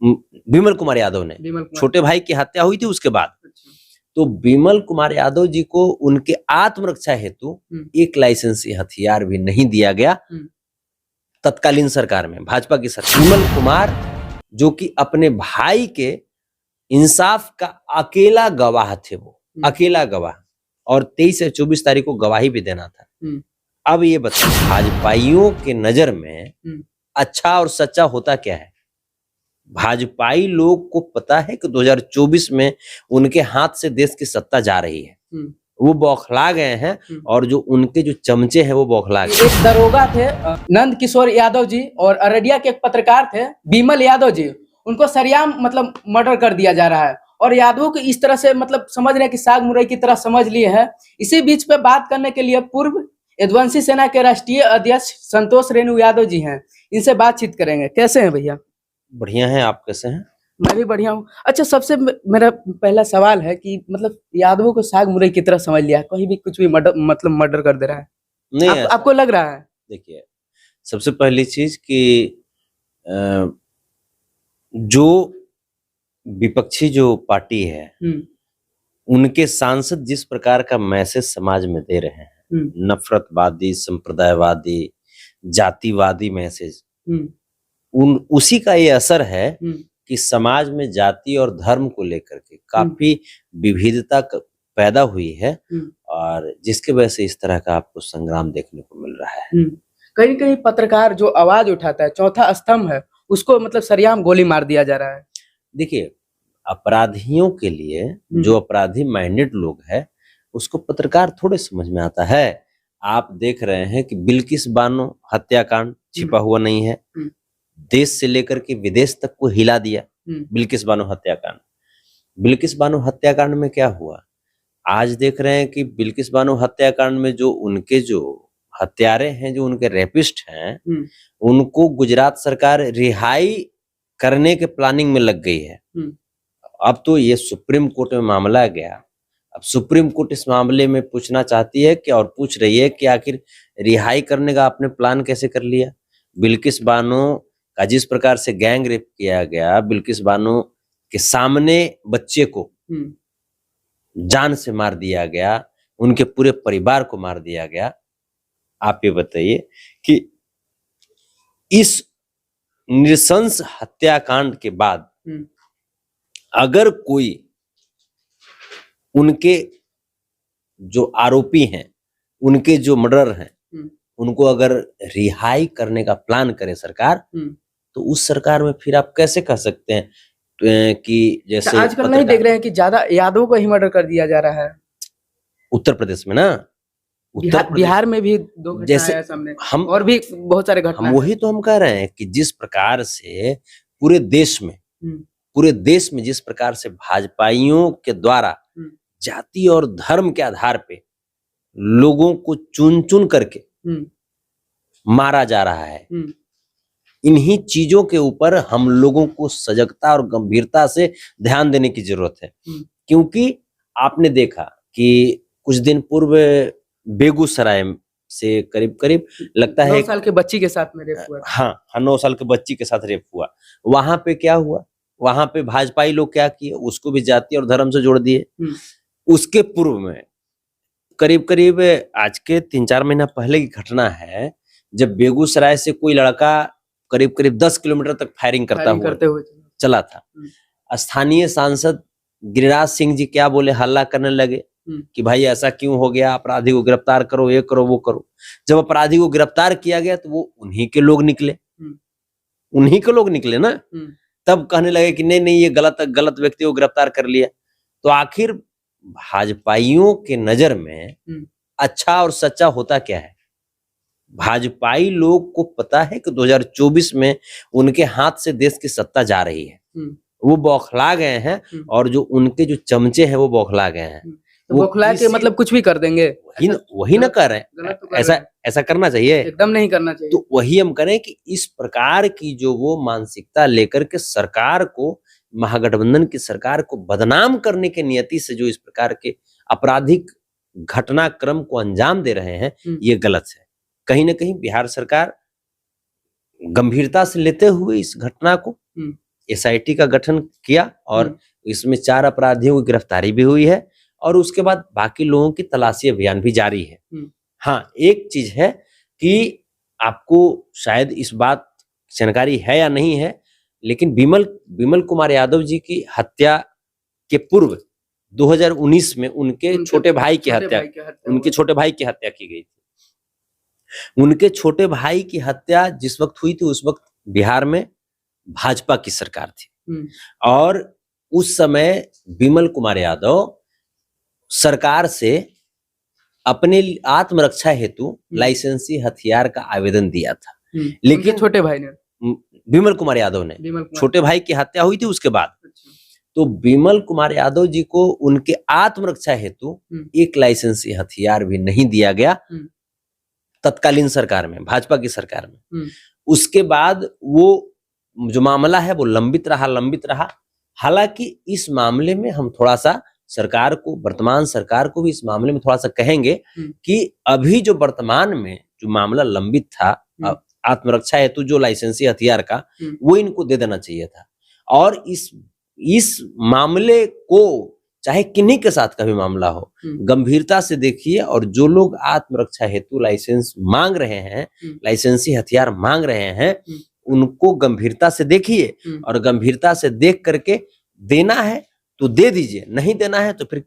विमल कुमार यादव ने, छोटे भाई की हत्या हुई थी उसके बाद। तो विमल कुमार यादव जी को उनके आत्मरक्षा हेतु एक लाइसेंसी हथियार भी नहीं दिया गया तत्कालीन सरकार में, भाजपा की सरकार। विमल कुमार जो कि अपने भाई के इंसाफ का अकेला गवाह थे, वो अकेला गवाह, और 23 से 24 तारीख को गवाही भी देना था। अब ये बताओ भाजपाइयों के नजर में अच्छा और सच्चा होता क्या है? भाजपाई लोग को पता है कि 2024 में उनके हाथ से देश की सत्ता जा रही है, वो बौखला गए हैं, और जो उनके जो चमचे हैं वो बौखला गए। एक दरोगा थे नंद किशोर यादव जी, और अररिया के एक पत्रकार थे विमल यादव जी, उनको सरेआम मतलब मर्डर कर दिया जा रहा है, और यादवों को इस तरह से मतलब समझ रहे हैं कि साग मुरई की तरह समझ लिए हैं। इसी बीच पे बात करने के लिए पूर्व यदुवंशी सेना के राष्ट्रीय अध्यक्ष संतोष रेणु यादव जी हैं, इनसे बातचीत करेंगे। कैसे हैं भैया? बढ़िया हैं, आप कैसे हैं? मैं भी बढ़िया हूँ। अच्छा, सबसे मेरा पहला सवाल है कि मतलब यादवों को साग मुरई की तरह समझ लिया, कहीं भी कुछ भी मर्डर कर दे रहा है, नहीं आपको लग रहा है? देखिए, सबसे पहली चीज कि जो विपक्षी जो पार्टी है उनके सांसद जिस प्रकार का मैसेज समाज में दे रहे हैं, नफरतवादी, संप्रदायवादी, जातिवादी मैसेज, उसी का ये असर है कि समाज में जाति और धर्म को लेकर के काफी विविधता पैदा हुई है, और जिसके वजह से इस तरह का आपको संग्राम देखने को मिल रहा है। कहीं कहीं पत्रकार जो आवाज उठाता है, चौथा स्तंभ है, उसको मतलब सरेआम गोली मार दिया जा रहा है। देखिए, अपराधियों के लिए जो अपराधी माइंडेड लोग हैं उसको पत्रकार थोड़े समझ में आता है। आप देख रहे हैं कि बिल्किस बानो हत्याकांड छिपा हुआ नहीं है, देश से लेकर के विदेश तक को हिला दिया बिल्किस बानो हत्याकांड। बिल्किस बानो हत्याकांड में क्या हुआ, आज देख रहे हैं कि बिल्किस बानो हत्याकांड में जो उनके जो हत्यारे हैं, जो उनके रेपिस्ट हैं, उनको गुजरात सरकार रिहाई करने के प्लानिंग में लग गई है। अब तो ये सुप्रीम कोर्ट में मामला गया, अब सुप्रीम कोर्ट इस मामले में पूछना चाहती है कि, और पूछ रही है कि आखिर रिहाई करने का आपने प्लान कैसे कर लिया। बिल्किस बानो का जिस प्रकार से गैंग रेप किया गया, बिल्किस बानो के सामने बच्चे को जान से मार दिया गया, उनके पूरे परिवार को मार दिया गया। आप ये बताइए कि इस नृशंस हत्याकांड के बाद अगर कोई उनके जो आरोपी हैं, उनके जो मर्डरर हैं, उनको अगर रिहाई करने का प्लान करे सरकार, तो उस सरकार में फिर आप कैसे कह सकते हैं कि जैसे आजकल नहीं देख रहे हैं कि ज्यादा यादवों को ही मर्डर कर दिया जा रहा है उत्तर प्रदेश में ना, बिहार में भी 2 घटना जैसे आया सामने, हम और भी बहुत सारे घटना। हम वही तो हम कह रहे हैं कि जिस प्रकार से पूरे देश में जिस प्रकार से भाजपाइयों के द्वारा जाति और धर्म के आधार पे लोगों को चुन चुन करके मारा जा रहा है, इन्हीं चीजों के ऊपर हम लोगों को सजगता और गंभीरता से ध्यान देने की जरूरत है। क्योंकि आपने देखा कि कुछ दिन पूर्व बेगूसराय से करीब लगता है 9 साल के बच्ची के साथ में रेप हुआ। हाँ, 9 साल के बच्ची के साथ रेप हुआ। वहां पे क्या हुआ, वहां पे भाजपाई लोग क्या किए, उसको भी जाति और धर्म से जोड़ दिए। उसके पूर्व में करीब आज के 3-4 महीना पहले की घटना है, जब बेगूसराय से कोई लड़का करीब 10 किलोमीटर तक फायरिंग करते हुए चला था। स्थानीय सांसद गिरिराज सिंह जी क्या बोले, हल्ला करने लगे कि भाई ऐसा क्यों हो गया, अपराधी को गिरफ्तार करो, ये करो वो करो। जब अपराधी को गिरफ्तार किया गया तो वो उन्हीं के लोग निकले ना, तब कहने लगे कि नहीं ये गलत व्यक्ति को गिरफ्तार कर लिया। तो आखिर भाजपाइयों के नजर में अच्छा और सच्चा होता क्या है? भाजपाई लोग को पता है कि 2024 में उनके हाथ से देश की सत्ता जा रही है, वो बौखला गए हैं, और जो उनके जो चमचे हैं वो बौखला गए हैं। तो बौखला के मतलब कुछ भी कर देंगे, वही ना कर रहे हैं। ऐसा करना चाहिए? एकदम नहीं करना चाहिए। तो वही हम करें कि इस प्रकार की जो वो मानसिकता लेकर के सरकार को, महागठबंधन की सरकार को बदनाम करने के नियति से जो इस प्रकार के आपराधिक घटनाक्रम को अंजाम दे रहे हैं, ये गलत है। कहीं ना कहीं बिहार सरकार गंभीरता से लेते हुए इस घटना को एसआईटी का गठन किया और इसमें 4 अपराधियों की गिरफ्तारी भी हुई है और उसके बाद बाकी लोगों की तलाशी अभियान भी जारी है। हाँ, एक चीज है कि आपको शायद इस बात जानकारी है या नहीं है, लेकिन बिमल कुमार यादव जी की हत्या के पूर्व 2019 में उनके छोटे भाई की हत्या की गई थी। उनके छोटे भाई की हत्या जिस वक्त हुई थी उस वक्त बिहार में भाजपा की सरकार थी और उस समय बिमल कुमार यादव सरकार से अपने आत्मरक्षा हेतु लाइसेंसी हथियार का आवेदन दिया था, लेकिन छोटे भाई ने, बिमल कुमार यादव ने, छोटे भाई की हत्या हुई थी उसके बाद। तो बिमल कुमार यादव जी को उनके आत्मरक्षा हेतु एक लाइसेंसी हथियार भी नहीं दिया गया तत्कालीन सरकार में, भाजपा की सरकार में। उसके बाद वो जो मामला है वो लंबित रहा। हालांकि इस मामले में हम थोड़ा सा सरकार को, वर्तमान सरकार को भी इस मामले में थोड़ा सा कहेंगे कि अभी जो वर्तमान में जो मामला लंबित था आत्मरक्षा हेतु जो लाइसेंसी हथियार का, वो इनको दे देना चाहिए था। और इस मामले को चाहे किन्हीं के साथ का भी मामला हो, गंभीरता से देखिए और जो लोग आत्मरक्षा हेतु लाइसेंस मांग रहे हैं, लाइसेंसी हथियार मांग रहे हैं, उनको गंभीरता से देखिए और गंभीरता से देख करके देना है तो दे दीजिए, नहीं देना है तो फिर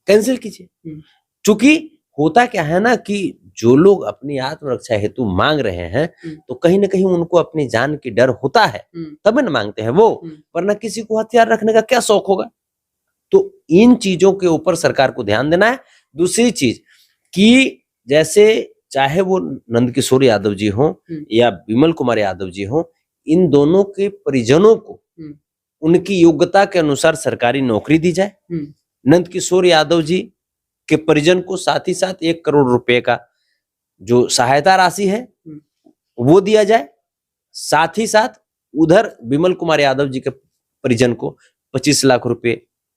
कैंसिल कीजिए। चूंकि होता क्या है ना कि जो लोग अपनी आत्मरक्षा हेतु मांग रहे हैं तो कहीं ना कहीं उनको अपनी जान की डर होता है, तब न मांगते हैं वो, वरना किसी को हथियार रखने का क्या शौक होगा। तो इन चीजों के ऊपर सरकार को ध्यान देना है। दूसरी चीज कि जैसे चाहे वो नंदकिशोर यादव जी हो या बिमल कुमार यादव जी हो, इन दोनों के परिजनों को उनकी योग्यता के अनुसार सरकारी नौकरी दी जाए। नंदकिशोर यादव जी के परिजन को साथ ही साथ 1 करोड़ रुपए का जो सहायता राशि है वो दिया जाए। साथ ही साथ उधर बिमल कुमार यादव जी के परिजन को 25 लाख रुपए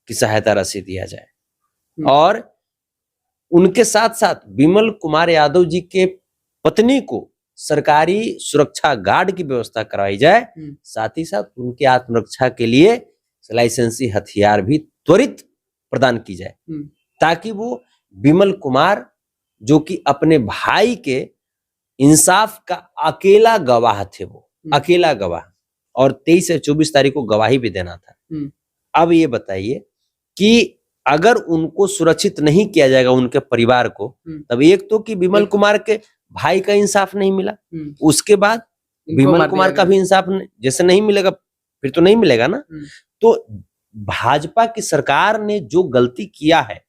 की सहायता राशि दिया जाए और उनके साथ साथ बिमल कुमार यादव जी के पत्नी को सरकारी सुरक्षा गार्ड की व्यवस्था कराई जाए। साथ ही साथ उनके आत्मरक्षा के लिए लाइसेंसी हथियार भी त्वरित प्रदान की जाए ताकि वो बिमल कुमार जो कि अपने भाई के इंसाफ का अकेला गवाह थे, वो अकेला गवाह, और 23 से 24 तारीख को गवाही भी देना था। अब ये बताइए कि अगर उनको सुरक्षित नहीं किया जाएगा उनके परिवार को, तब एक तो कि बिमल कुमार के भाई का इंसाफ नहीं मिला, उसके बाद बिमल कुमार का भी इंसाफ जैसे नहीं मिलेगा फिर तो नहीं मिलेगा ना। तो भाजपा की सरकार ने जो गलती किया है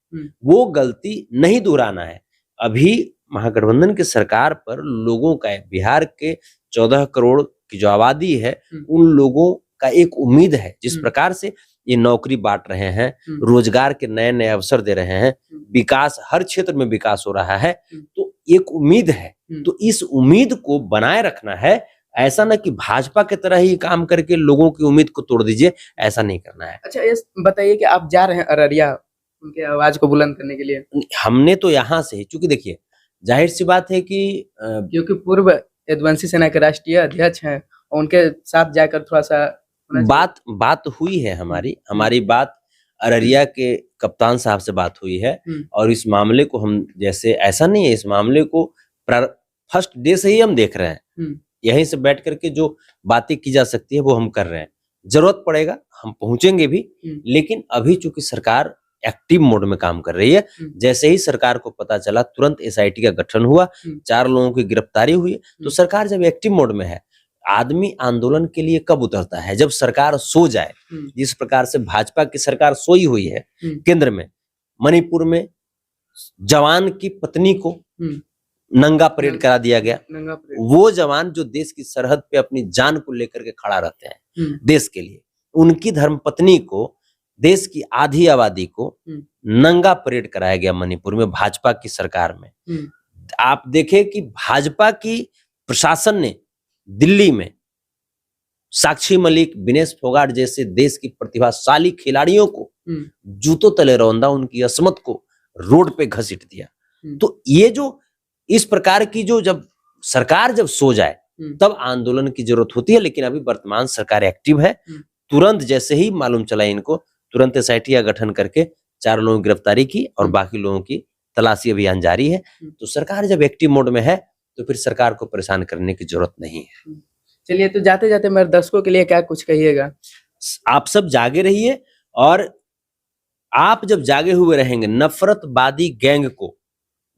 वो गलती नहीं दोहराना है। अभी महागठबंधन की सरकार पर लोगों का, बिहार के 14 करोड़ की जो आबादी है उन लोगों का एक उम्मीद है। जिस प्रकार से ये नौकरी बांट रहे हैं, रोजगार के नए नए अवसर दे रहे हैं, विकास हर क्षेत्र में विकास हो रहा है, तो एक उम्मीद है। तो इस उम्मीद को बनाए रखना है। ऐसा ना कि भाजपा की तरह ही काम करके लोगों की उम्मीद को तोड़ दीजिए, ऐसा नहीं करना है। अच्छा, ये बताइए कि आप जा रहे हैं अररिया उनके आवाज को बुलंद करने के लिए? हमने तो यहाँ से, चूंकि देखिए जाहिर सी बात है कि क्योंकि पूर्व यदुवंशी सेना के राष्ट्रीय अध्यक्ष हैं, उनके साथ जाकर थोड़ा सा बात हुई है। हमारी बात अररिया के कप्तान साहब से बात हुई है और इस मामले को हम, जैसे ऐसा नहीं है, इस मामले को फर्स्ट डे से ही हम देख रहे हैं। यहीं से बैठ करके जो बातें की जा सकती है वो हम कर रहे हैं। जरूरत पड़ेगा हम पहुंचेंगे भी, लेकिन अभी चूंकि सरकार एक्टिव मोड में काम कर रही है, जैसे ही सरकार को पता चला तुरंत एसआईटी का गठन हुआ, 4 लोगों की गिरफ्तारी हुई। तो सरकार जब एक्टिव मोड में है, आदमी आंदोलन के लिए कब उतरता है? जब सरकार सो जाए। जिस प्रकार से भाजपा की सरकार सोई हुई है केंद्र में, मणिपुर में जवान की पत्नी को नंगा परेड करा दिया गया। वो जवान जो देश की सरहद पे अपनी जान को लेकर के खड़ा रहते हैं देश के लिए, उनकी धर्मपत्नी को, देश की आधी आबादी को नंगा परेड कराया गया मणिपुर में भाजपा की सरकार में। आप देखें कि भाजपा की प्रशासन ने दिल्ली में साक्षी मलिक, विनेश फोगाट जैसे देश की प्रतिभाशाली खिलाड़ियों को जूतों तले रौंदा, उनकी असमत को रोड पे घसीट दिया। तो ये जो इस प्रकार की जब सरकार जब सो जाए तब आंदोलन की जरूरत होती है, लेकिन अभी वर्तमान सरकार एक्टिव है। तुरंत जैसे ही मालूम चला इनको, तुरंत एसआईटी का गठन करके 4 लोगों की गिरफ्तारी की और बाकी लोगों की तलाशी अभियान जारी है। तो सरकार जब एक्टिव मोड में है तो फिर सरकार को परेशान करने की जरूरत नहीं है। चलिए, तो जाते जाते मेरे दर्शकों के लिए क्या कुछ कहिएगा? आप सब जागे रहिए, और आप जब जागे हुए रहेंगे, नफरतवादी गैंग को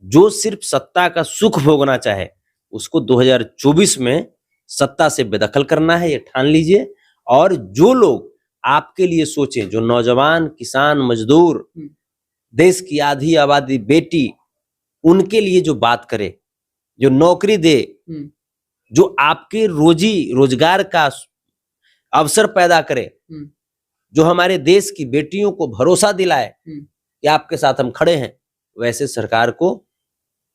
जो सिर्फ सत्ता का सुख भोगना चाहे उसको 2024 में सत्ता से बेदखल करना है, ये ठान लीजिए। और जो लोग आपके लिए सोचें, जो नौजवान, किसान, मजदूर, देश की आधी आबादी बेटी, उनके लिए जो बात करे, जो नौकरी दे, जो आपके रोजी रोजगार का अवसर पैदा करे, जो हमारे देश की बेटियों को भरोसा दिलाए कि आपके साथ हम खड़े हैं, वैसे सरकार को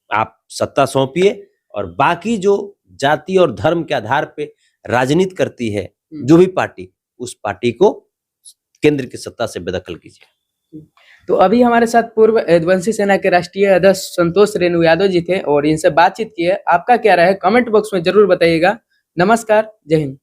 आप सत्ता सौंपिए। और बाकी जो जाति और धर्म के आधार पे राजनीति करती है जो भी पार्टी, उस पार्टी को केंद्र की सत्ता से बेदखल कीजिए। तो अभी हमारे साथ पूर्व यदुवंशी सेना के राष्ट्रीय अध्यक्ष संतोष रेणु यादव जी थे और इनसे बातचीत की है। आपका क्या राय है कमेंट बॉक्स में जरूर बताइएगा। नमस्कार, जय हिंद।